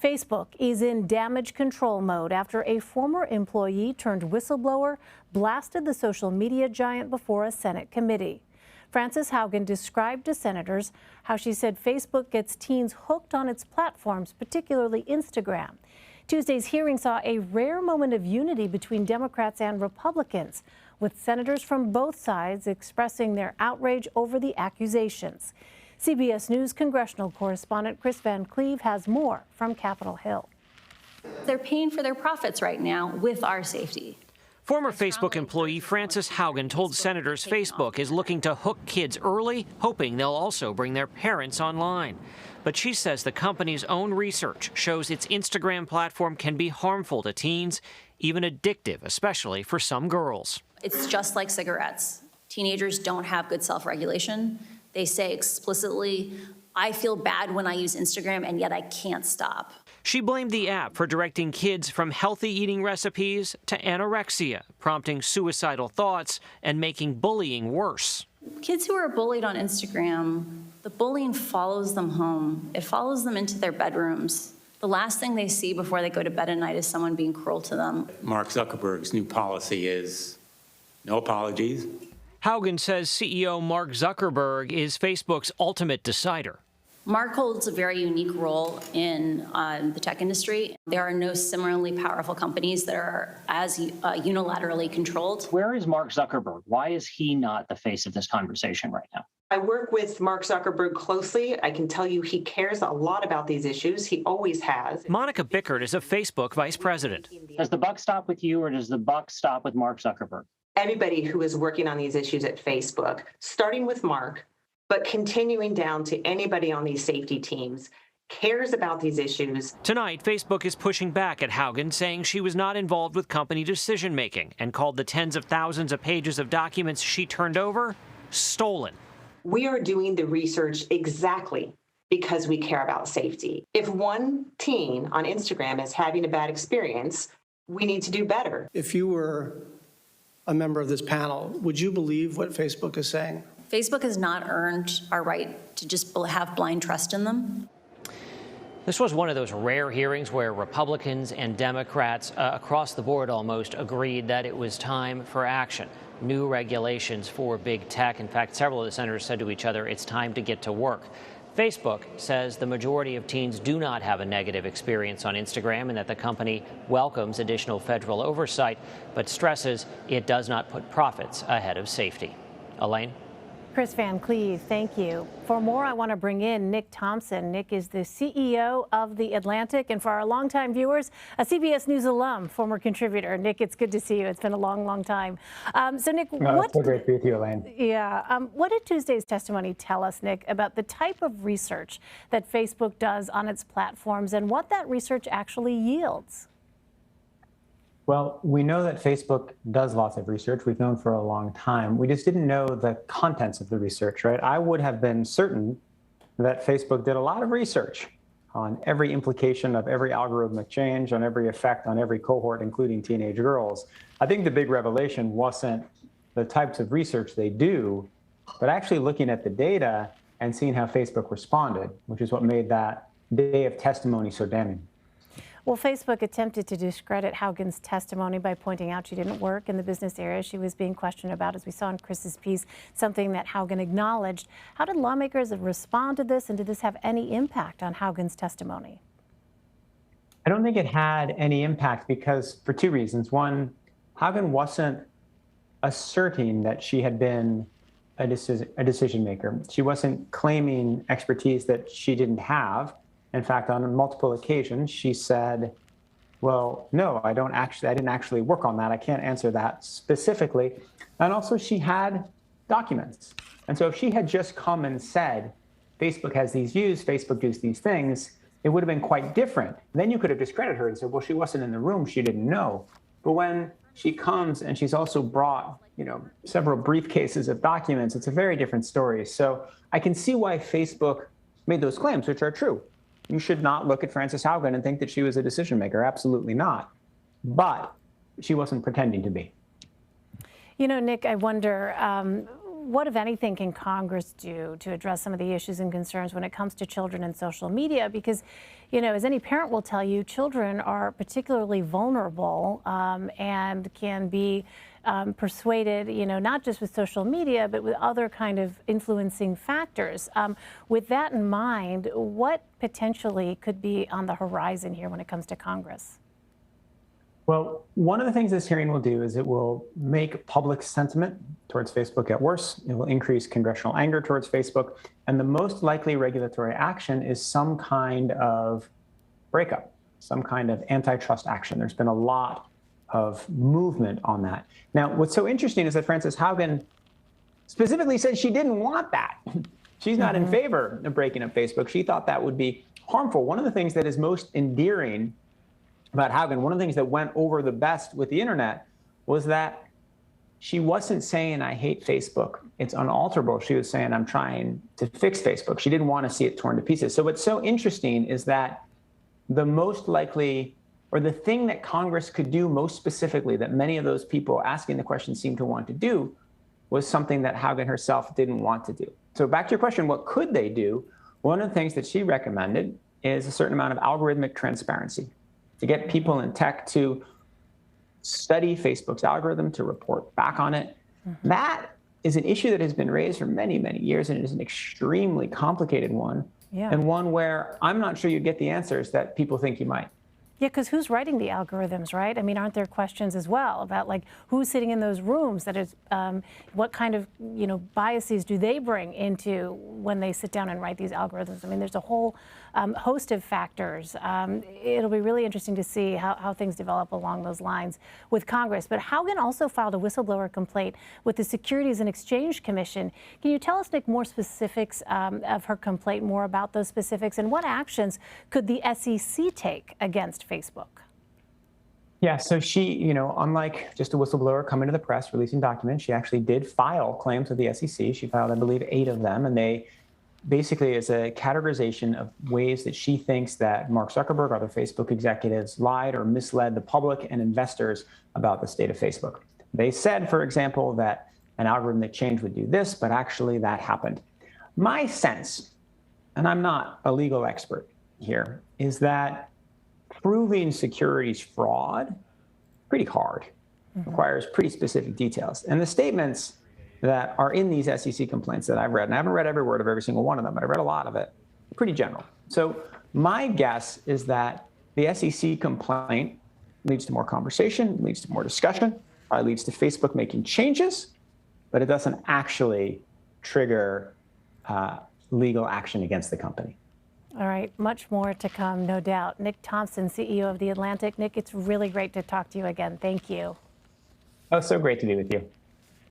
Facebook is in damage control mode after a former employee turned whistleblower blasted the social media giant before a Senate committee. Frances Haugen described to senators how she said Facebook gets teens hooked on its platforms, particularly Instagram. Tuesday's hearing saw a rare moment of unity between Democrats and Republicans, with senators from both sides expressing their outrage over the accusations. CBS News congressional correspondent Chris Van Cleve has more from Capitol Hill. They're paying for their profits right now with our safety. Former Facebook employee Frances Haugen told senators Facebook is looking to hook kids early, hoping they'll also bring their parents online. But she says the company's own research shows its Instagram platform can be harmful to teens, even addictive, especially for some girls. It's just like cigarettes. Teenagers don't have good self-regulation. They say explicitly, I feel bad when I use Instagram, and yet I can't stop. She blamed the app for directing kids from healthy eating recipes to anorexia, prompting suicidal thoughts and making bullying worse. Kids who are bullied on Instagram, the bullying follows them home. It follows them into their bedrooms. The last thing they see before they go to bed at night is someone being cruel to them. Mark Zuckerberg's new policy is no apologies. Haugen says CEO Mark Zuckerberg is Facebook's ultimate decider. Mark holds a very unique role in the tech industry. There are no similarly powerful companies that are as unilaterally controlled. Where is Mark Zuckerberg? Why is he not the face of this conversation right now? I work with Mark Zuckerberg closely. I can tell you he cares a lot about these issues. He always has. Monica Bickert is a Facebook vice president. Does the buck stop with you, or does the buck stop with Mark Zuckerberg? Everybody who is working on these issues at Facebook, starting with Mark, but continuing down to anybody on these safety teams, cares about these issues. Tonight, Facebook is pushing back at Haugen, saying she was not involved with company decision-making and called the tens of thousands of pages of documents she turned over stolen. We are doing the research exactly because we care about safety. If one teen on Instagram is having a bad experience, we need to do better. If you were a member of this panel, would you believe what Facebook is saying? Facebook has not earned our right to just have blind trust in them. This was one of those rare hearings where Republicans and Democrats across the board almost agreed that it was time for action. New regulations for big tech. In fact, several of the senators said to each other, it's time to get to work. Facebook says the majority of teens do not have a negative experience on Instagram and that the company welcomes additional federal oversight, but stresses it does not put profits ahead of safety. Elaine? Chris Van Cleve, thank you. For more, I want to bring in Nick Thompson. Nick is the CEO of The Atlantic, and for our longtime viewers, a CBS News alum, former contributor. Nick, it's good to see you. It's been a long, long time. So, Nick, it's so great to be with you, Elaine. Yeah. What did Tuesday's testimony tell us, Nick, about the type of research that Facebook does on its platforms and what that research actually yields? Well, we know that Facebook does lots of research. We've known for a long time. We just didn't know the contents of the research, right? I would have been certain that Facebook did a lot of research on every implication of every algorithmic change, on every effect on every cohort, including teenage girls. I think the big revelation wasn't the types of research they do, but actually looking at the data and seeing how Facebook responded, which is what made that day of testimony so damning. Well, Facebook attempted to discredit Haugen's testimony by pointing out she didn't work in the business area she was being questioned about, as we saw in Chris's piece, something that Haugen acknowledged. How did lawmakers respond to this, and did this have any impact on Haugen's testimony? I don't think it had any impact because for two reasons. One, Haugen wasn't asserting that she had been a decision maker. She wasn't claiming expertise that she didn't have. In fact, on multiple occasions, she said, well, no, I didn't actually work on that. I can't answer that specifically. And also she had documents. And so if she had just come and said, Facebook has these views, Facebook does these things, it would have been quite different. Then you could have discredited her and said, well, she wasn't in the room, she didn't know. But when she comes and she's also brought, several briefcases of documents, it's a very different story. So I can see why Facebook made those claims, which are true. You should not look at Frances Haugen and think that she was a decision maker. Absolutely not. But she wasn't pretending to be. Nick, I wonder, what, if anything, can Congress do to address some of the issues and concerns when it comes to children and social media? Because, you know, as any parent will tell you, children are particularly vulnerable and can be persuaded, you know, not just with social media, but with other kind of influencing factors. With that in mind, what potentially could be on the horizon here when it comes to Congress? Well, one of the things this hearing will do is it will make public sentiment towards Facebook get worse. It will increase congressional anger towards Facebook. And the most likely regulatory action is some kind of breakup, some kind of antitrust action. There's been a lot of movement on that. Now, what's so interesting is that Frances Haugen specifically said she didn't want that. She's not in favor of breaking up Facebook. She thought that would be harmful. One of the things that is most endearing about Haugen, one of the things that went over the best with the internet was that she wasn't saying, I hate Facebook, it's unalterable. She was saying, I'm trying to fix Facebook. She didn't want to see it torn to pieces. So what's so interesting is that the most likely, or the thing that Congress could do most specifically that many of those people asking the question seemed to want to do was something that Haugen herself didn't want to do. So back to your question, what could they do? One of the things that she recommended is a certain amount of algorithmic transparency, to get people in tech to study Facebook's algorithm, to report back on it. That is an issue that has been raised for many, many years, and it is an extremely complicated one, and one where I'm not sure you get the answers that people think you might. Yeah, because who's writing the algorithms, right? I mean, aren't there questions as well about like who's sitting in those rooms? That is, what kind of biases do they bring into when they sit down and write these algorithms? I mean, there's a whole host of factors. It'll be really interesting to see how things develop along those lines with Congress. But Haugen also filed a whistleblower complaint with the Securities and Exchange Commission. Can you tell us, Nick, more specifics of her complaint, more about those specifics, and what actions could the SEC take against Facebook? Yeah, so she, unlike just a whistleblower coming to the press, releasing documents, she actually did file claims with the SEC. She filed, I believe, 8 of them, and they basically is a categorization of ways that she thinks that Mark Zuckerberg, other Facebook executives, lied or misled the public and investors about the state of Facebook. They said, for example, that an algorithmic change would do this, but actually that happened. My sense, and I'm not a legal expert here, is that proving securities fraud, pretty hard, requires pretty specific details. And the statements that are in these SEC complaints that I've read, and I haven't read every word of every single one of them, but I've read a lot of it, pretty general. So my guess is that the SEC complaint leads to more conversation, leads to more discussion, leads to Facebook making changes, but it doesn't actually trigger legal action against the company. All right, much more to come, no doubt. Nick Thompson, CEO of The Atlantic. Nick, it's really great to talk to you again. Thank you. Oh, so great to be with you.